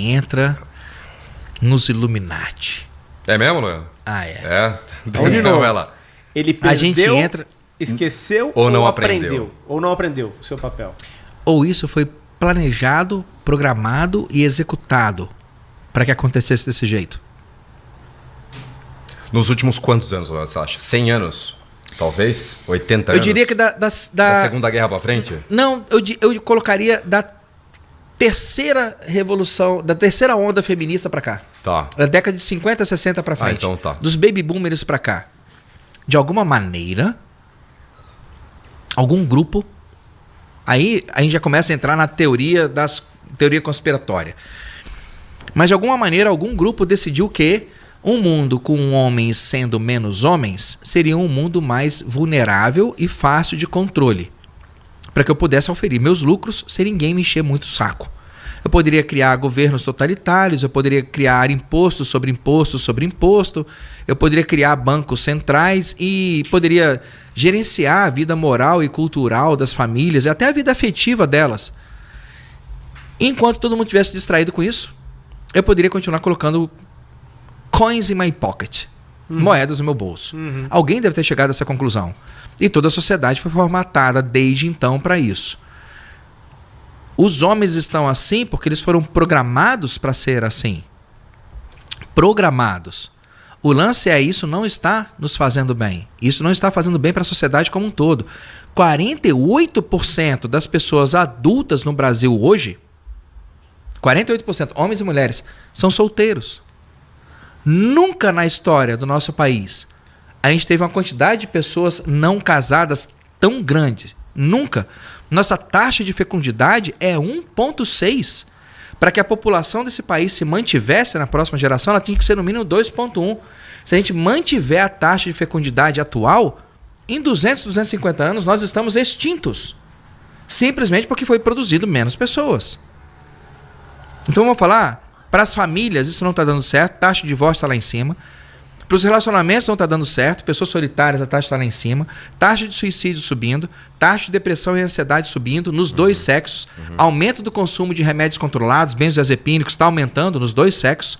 entra nos Illuminati. É mesmo, Luan? Ah, é. É. Então, de novo, Ela. ele perdeu, A gente entra... esqueceu Ou não aprendeu? Ou não aprendeu o seu papel? Ou isso foi planejado, programado e executado para que acontecesse desse jeito? Nos últimos quantos anos, Luan, você acha? 100 anos? Talvez? 80 Eu anos? diria que Da Segunda Guerra pra frente? Não, eu colocaria da terceira revolução, da terceira onda feminista pra cá. Tá. Da década de 50, 60 pra frente. Então tá. Dos baby boomers pra cá. De alguma maneira, algum grupo... Aí a gente já começa a entrar na teoria conspiratória. Mas de alguma maneira, algum grupo decidiu que um mundo com homens sendo menos homens seria um mundo mais vulnerável e fácil de controle. Para que eu pudesse oferir meus lucros sem ninguém me encher muito o saco. Eu poderia criar governos totalitários, eu poderia criar impostos sobre impostos sobre imposto, eu poderia criar bancos centrais e poderia gerenciar a vida moral e cultural das famílias e até a vida afetiva delas. Enquanto todo mundo tivesse distraído com isso, eu poderia continuar colocando coins in my pocket, moedas no meu bolso. Alguém deve ter chegado a essa conclusão. E toda a sociedade foi formatada desde então para isso. Os homens estão assim porque eles foram programados para ser assim. Programados. O lance é isso não está nos fazendo bem. Isso não está fazendo bem para a sociedade como um todo. 48% das pessoas adultas no Brasil hoje, 48%, homens e mulheres, são solteiros. Nunca na história do nosso país a gente teve uma quantidade de pessoas não casadas tão grande. Nunca. Nossa taxa de fecundidade é 1,6. Para que a população desse país se mantivesse na próxima geração, ela tinha que ser no mínimo 2,1. Se a gente mantiver a taxa de fecundidade atual, em 200, 250 anos, nós estamos extintos. Simplesmente porque foi produzido menos pessoas. Então vamos falar, para as famílias isso não está dando certo, taxa de divórcio está lá em cima. Para os relacionamentos não está dando certo, pessoas solitárias a taxa está lá em cima, taxa de suicídio subindo, taxa de depressão e ansiedade subindo nos dois sexos, aumento do consumo de remédios controlados, benzodiazepínicos está aumentando nos dois sexos,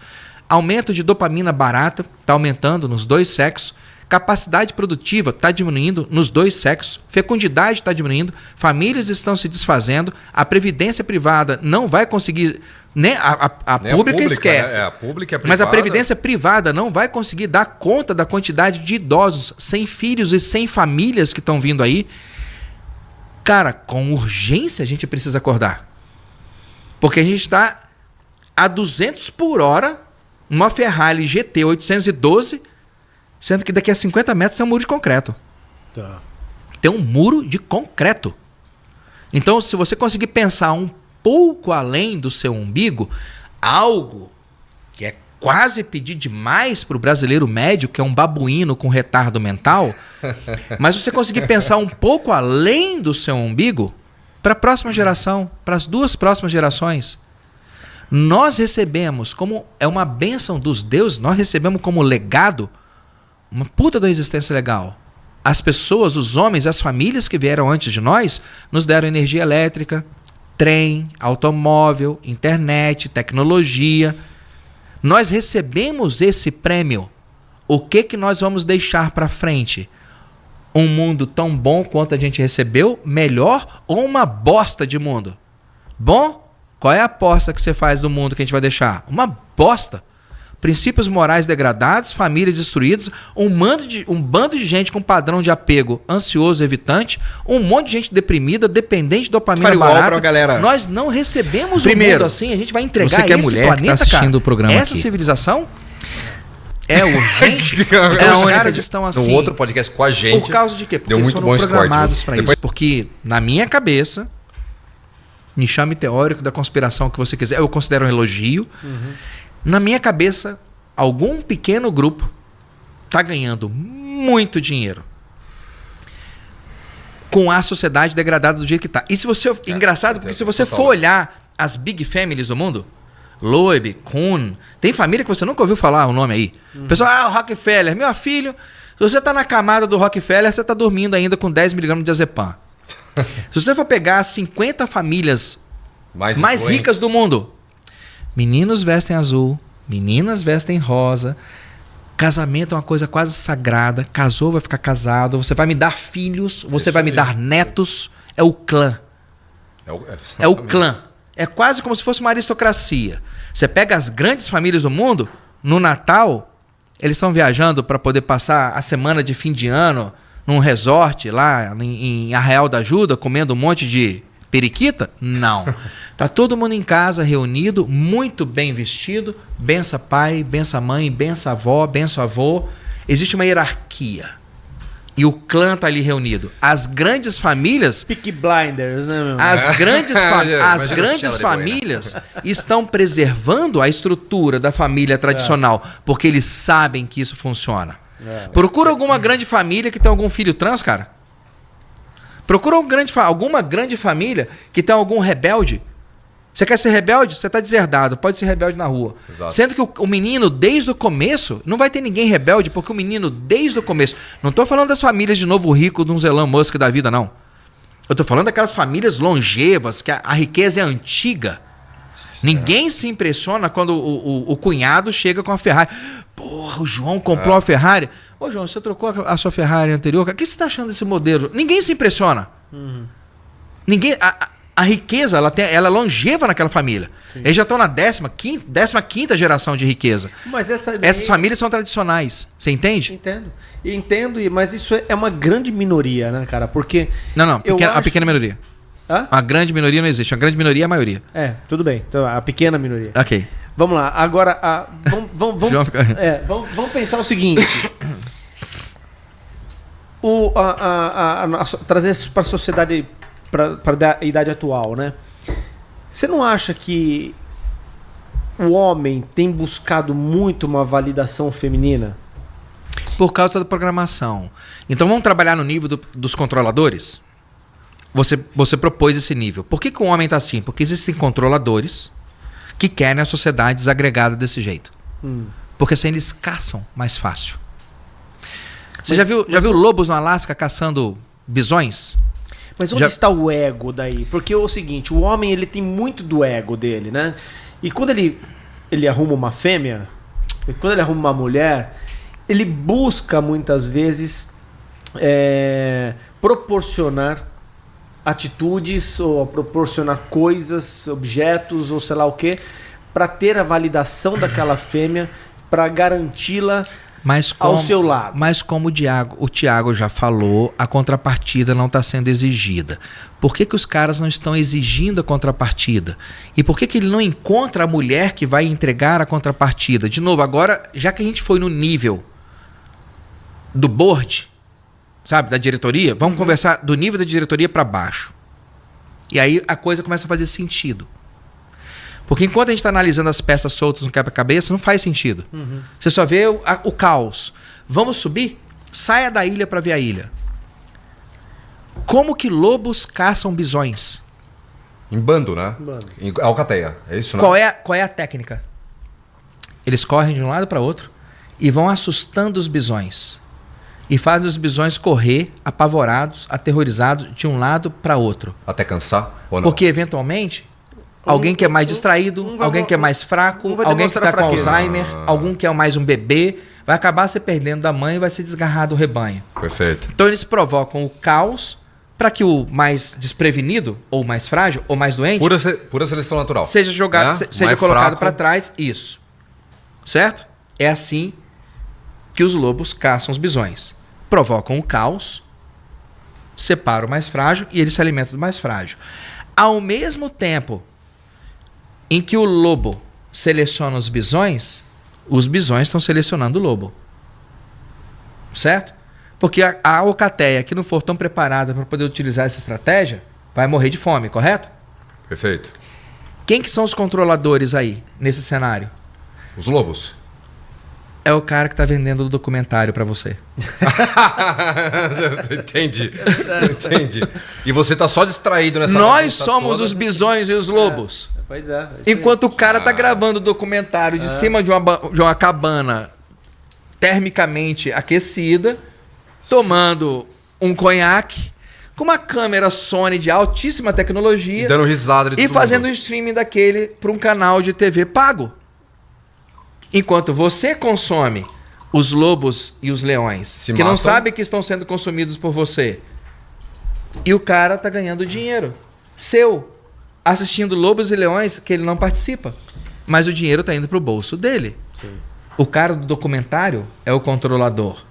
aumento de dopamina barata está aumentando nos dois sexos, capacidade produtiva está diminuindo nos dois sexos, fecundidade está diminuindo, famílias estão se desfazendo, a previdência privada não vai conseguir... Nem a pública esquece. Né? A pública é privada. Mas a previdência privada não vai conseguir dar conta da quantidade de idosos sem filhos e sem famílias que estão vindo aí. Cara, com urgência a gente precisa acordar. Porque a gente está a 200 por hora numa Ferrari GT 812, sendo que daqui a 50 metros tem um muro de concreto. Tá. Tem um muro de concreto. Então, se você conseguir pensar um pouco além do seu umbigo, algo que é quase pedir demais para o brasileiro médio, que é um babuíno com retardo mental, mas você conseguir pensar um pouco além do seu umbigo, para a próxima geração, para as duas próximas gerações, nós recebemos, como é uma bênção dos deuses, nós recebemos como legado uma puta da existência legal. As pessoas, os homens, as famílias que vieram antes de nós, nos deram energia elétrica, trem, automóvel, internet, tecnologia. Nós recebemos esse prêmio. O que nós vamos deixar para frente? Um mundo tão bom quanto a gente recebeu, melhor, ou uma bosta de mundo? Bom? Qual é a aposta que você faz do mundo que a gente vai deixar? Uma bosta. Princípios morais degradados, famílias destruídas, um bando de gente com padrão de apego ansioso, evitante, um monte de gente deprimida, dependente de dopamina barata. Galera. Nós não recebemos Primeiro, um mundo assim, a gente vai entregar você que é esse mulher planeta, que tá assistindo cara. o programa Essa aqui. civilização é urgente. Os caras estão assim. No outro podcast com a gente. Por causa de quê? Porque deu eles muito foram bom esse programados corte. para Depois- isso. Porque na minha cabeça, me chame teórico da conspiração que você quiser, eu considero um elogio. Na minha cabeça, algum pequeno grupo está ganhando muito dinheiro com a sociedade degradada do jeito que está. E se você... engraçado, porque se você for olhar as big families do mundo, Loeb, Kuhn, tem família que você nunca ouviu falar o nome aí. O pessoal, o Rockefeller, meu filho, se você está na camada do Rockefeller, você está dormindo ainda com 10 miligramas de diazepam. Se você for pegar as 50 famílias mais ricas do mundo, Meninos vestem azul, meninas vestem rosa. Casamento é uma coisa quase sagrada. Casou, vai ficar casado. Você vai me dar filhos, você vai me dar netos. É o clã. É o clã. É quase como se fosse uma aristocracia. Você pega as grandes famílias do mundo, no Natal, eles estão viajando para poder passar a semana de fim de ano num resort lá em Arraial da Ajuda, comendo um monte de periquita? Não. Tá todo mundo em casa, reunido, muito bem vestido. Bença pai, bença mãe, bença avó, bença avô. Existe uma hierarquia. E o clã tá ali reunido. As grandes famílias... Peaky Blinders, né, meu? As grandes famílias estão preservando a estrutura da família tradicional, porque eles sabem que isso funciona. Procura alguma grande família que tem algum filho trans, cara. Procura alguma grande família que tem algum rebelde. Você quer ser rebelde? Você está deserdado. Pode ser rebelde na rua. Exato. Sendo que o menino, desde o começo, não vai ter ninguém rebelde, porque o menino, desde o começo... Não estou falando das famílias de Novo Rico, de um Elon Musk da vida, não. Eu estou falando daquelas famílias longevas, que a riqueza é antiga. Ninguém se impressiona quando o cunhado chega com a Ferrari. Porra, o João comprou uma Ferrari. Ô, João, você trocou a sua Ferrari anterior? O que você está achando desse modelo? Ninguém se impressiona. Ninguém... A riqueza, ela é longeva naquela família. Sim. Eles já estão na 15ª geração de riqueza. Mas essas famílias são tradicionais. Você entende? Entendo, mas isso é uma grande minoria, né, cara? Porque... Não. A pequena minoria. Hã? A grande minoria não existe. A grande minoria é a maioria. Tudo bem. Então, a pequena minoria. Ok. Vamos lá. Agora, vamos pensar o seguinte. Trazer isso para a sociedade... para a idade atual, né? Você não acha que o homem tem buscado muito uma validação feminina? Por causa da programação. Então vamos trabalhar no nível dos controladores? Você propôs esse nível. Por que o homem está assim? Porque existem controladores que querem a sociedade desagregada desse jeito. Porque assim eles caçam mais fácil. Você já viu lobos no Alasca caçando bisões? Mas onde está o ego daí? Porque é o seguinte, o homem ele tem muito do ego dele, né? E quando ele arruma uma fêmea, quando ele arruma uma mulher, ele busca muitas vezes proporcionar atitudes ou proporcionar coisas, objetos ou sei lá o quê, para ter a validação daquela fêmea, para garanti-la ao seu lado. Mas como o Tiago já falou, a contrapartida não está sendo exigida. Por que os caras não estão exigindo a contrapartida? E por que ele não encontra a mulher que vai entregar a contrapartida? De novo, agora, já que a gente foi no nível do board, sabe, da diretoria, vamos conversar do nível da diretoria para baixo. E aí a coisa começa a fazer sentido. Porque enquanto a gente está analisando as peças soltas no quebra-cabeça, não faz sentido. Você só vê o caos. Vamos subir? Saia da ilha para ver a ilha. Como que lobos caçam bisões? Em bando, né? Em alcateia, é isso, né? Qual é a técnica? Eles correm de um lado para outro e vão assustando os bisões. E fazem os bisões correr apavorados, aterrorizados, de um lado para outro. Até cansar ou não? Porque, eventualmente... Alguém que é mais distraído, alguém que é mais fraco, alguém que está com Alzheimer, algum que é mais um bebê, vai acabar se perdendo da mãe e vai se desgarrar do rebanho. Perfeito. Então eles provocam o caos para que o mais desprevenido, ou mais frágil, ou mais doente... Pura seleção natural. Seja jogado, seja colocado para trás. Isso. Certo? É assim que os lobos caçam os bisões. Provocam o caos, separam o mais frágil e eles se alimentam do mais frágil. Ao mesmo tempo... em que o lobo seleciona os bisões estão selecionando o lobo. Certo? Porque a alcateia que não for tão preparada para poder utilizar essa estratégia, vai morrer de fome, correto? Perfeito. Quem que são os controladores aí, nesse cenário? Os lobos. É o cara que está vendendo o documentário para você. Entendi. E você tá só distraído nessa... Nós somos os bisões e os lobos. Pois é. Enquanto o cara tá gravando o documentário de cima de uma cabana termicamente aquecida, tomando um conhaque, com uma câmera Sony de altíssima tecnologia Dando risada de e todo fazendo mundo. um streaming daquele para um canal de TV pago. Enquanto você consome os lobos e os leões, Se que não matam. sabe que estão sendo consumidos por você, e o cara tá ganhando dinheiro seu, assistindo lobos e leões que ele não participa. Mas o dinheiro tá indo pro bolso dele. Sim. O cara do documentário é o controlador.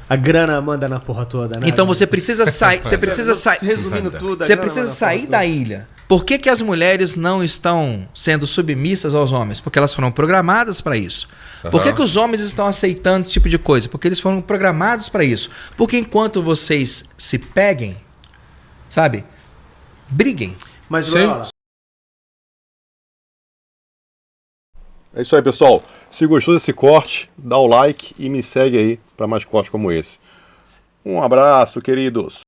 A grana manda na porra toda, né? Então você precisa sair, você precisa sair, Resumindo tudo, a você grana precisa manda na sair porra da toda. ilha. Por que, que as mulheres não estão sendo submissas aos homens? Porque elas foram programadas para isso. Por que, que os homens estão aceitando esse tipo de coisa? Porque eles foram programados para isso. Porque enquanto vocês se peguem, sabe? Briguem. Mas, Sim. Loyola, É isso aí, pessoal. Se gostou desse corte, dá o like e me segue aí para mais cortes como esse. Um abraço, queridos.